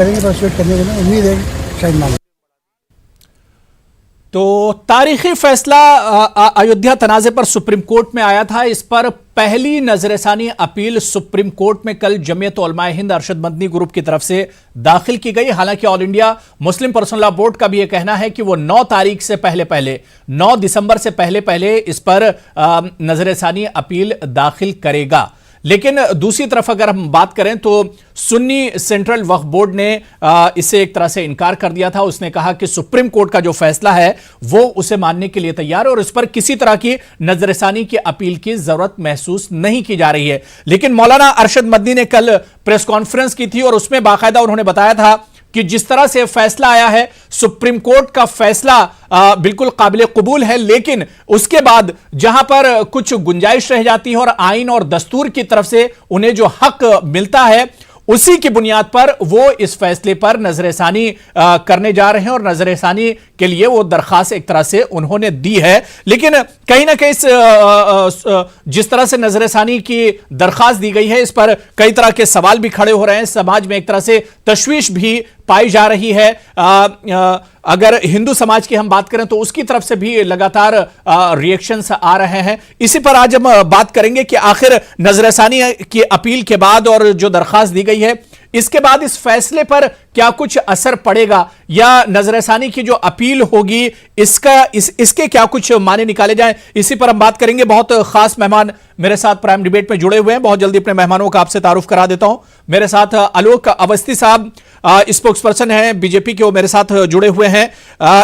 करेंगे, परसुएट करने के लिए उम्मीद है कि शायद मान। तो तारीखी फैसला अयोध्या तनाजे पर सुप्रीम कोर्ट में आया था। इस पर पहली नजरसानी अपील सुप्रीम कोर्ट में कल जमीयत उलमाए हिंद अरशद मदनी ग्रुप की तरफ से दाखिल की गई। हालांकि all India Muslim personal law board का भी यह कहना है कि वो 9 तारीख से पहले 9 दिसंबर से पहले इस पर नजरसानी अपील दाखिल करेगा। लेकिन दूसरी तरफ अगर हम बात करें तो सुन्नी सेंट्रल वक्फ बोर्ड ने इसे एक तरह से इनकार कर दिया था। उसने कहा कि सुप्रीम कोर्ट का जो फैसला है वो उसे मानने के लिए तैयार है और इस पर किसी तरह की नजरसानी की अपील की जरूरत महसूस नहीं की जा रही है। लेकिन मौलाना अरशद मदनी ने कल प्रेस कॉन्फ्रेंस की थी और उसमें बाकायदा उन्होंने बताया था कि जिस तरह से फैसला आया है, सुप्रीम कोर्ट का फैसला बिल्कुल काबिल कबूल है, लेकिन उसके बाद जहां पर कुछ गुंजाइश रह जाती है और आइन और दस्तूर की तरफ से उन्हें जो हक मिलता है उसी की बुनियाद पर वो इस फैसले पर नजरसानी करने जा रहे हैं और नजरसानी के लिए वो दरखास्त एक तरह से उन्होंने दी है। लेकिन कहीं ना कहीं जिस तरह से नजरसानी की दरखास्त दी गई है इस पर कई तरह के सवाल भी खड़े हो रहे हैं। समाज में एक तरह से तशवीश भी पाई जा रही है। अगर हिंदू समाज की हम बात करें तो उसकी तरफ से भी लगातार रिएक्शंस आ रहे हैं। इसी पर आज हम बात करेंगे कि आखिर नजरसानी की अपील के बाद और जो दरखास्त दी गई है इसके बाद इस फैसले पर क्या कुछ असर पड़ेगा या नजरसानी की जो अपील होगी इसके क्या कुछ माने निकाले जाएं। इसी पर हम बात करेंगे। बहुत खास मेहमान मेरे साथ प्राइम डिबेट में जुड़े हुए हैं। बहुत जल्दी अपने मेहमानों का आपसे तारुफ करा देता हूं। मेरे साथ आलोक अवस्थी साहब स्पोक्सपर्सन हैं बीजेपी के, वो मेरे साथ जुड़े हुए हैं।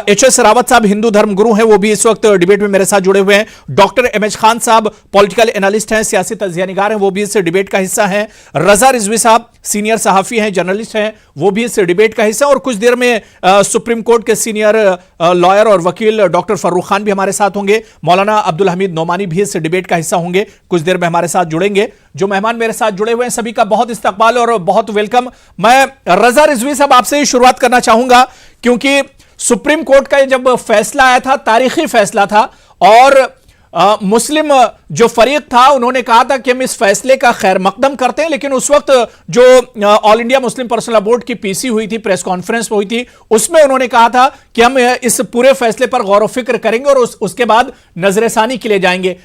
एच.एस. रावत साहब हिंदू धर्म गुरु हैं, वो भी इस वक्त डिबेट में मेरे साथ जुड़े हुए हैं। Doctor M H. खान साहब पॉलिटिकल एनालिस्ट हैं, सियासी तज्जियानिगार हैं, वो भी इस डिबेट का हिस्सा हैं। रजा रिजवी साहब सीनियर सहाफी हैं, जर्नलिस्ट हैं, वो भी इस डिबेट का हिस्सा। और कुछ देर में सुप्रीम कोर्ट के सीनियर लॉयर और वकील डॉक्टर फर्रुख खान भी हमारे साथ होंगे। मौलाना अब्दुल हमीद नोमानी भी इस डिबेट का हिस्सा होंगे, कुछ देर में हमारे साथ जुड़ेंगे। जो मेहमान मेरे साथ जुड़े हुए हैं सभी का बहुत इस्तकबाल और बहुत वेलकम। मैं रजा रिजवी साहब आपसे ही शुरुआत करना चाहूंगा क्योंकि सुप्रीम कोर्ट का जब फैसला आया था, तारीखी फैसला था और मुस्लिम जो फरीक था उन्होंने कहा था कि हम इस फैसले का खैर मकदम करते हैं। लेकिन उस वक्त जो all India Muslim personal law board की पीसी हुई थी, प्रेस कॉन्फ्रेंस हुई थी, उसमें उन्होंने कहा था कि हम इस पूरे फैसले पर गौर व फिक्र करेंगे और उसके बाद नजरसानी के लिए जाएंगे।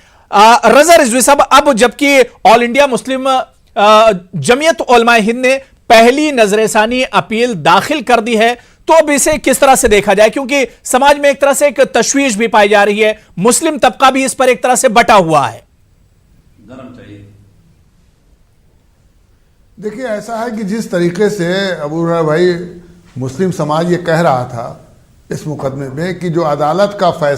रजा रिजवी साहब, अब जबकि ऑल इंडिया मुस्लिम जमीयत उलमाए हिंद ने पहली नजरसानी अपील दाखिल कर दी है तो अब इसे किस तरह से देखा जाए, क्योंकि समाज में एक तरह से एक तशवीश भी पाई जा रही है, मुस्लिम तबका भी इस पर एक तरह से बटा हुआ है। देखिए, ऐसा है कि जिस तरीके से अबू भाई मुस्लिम समाज ये कह रहा था इस मुकदमे में कि जो अदालत का फैसला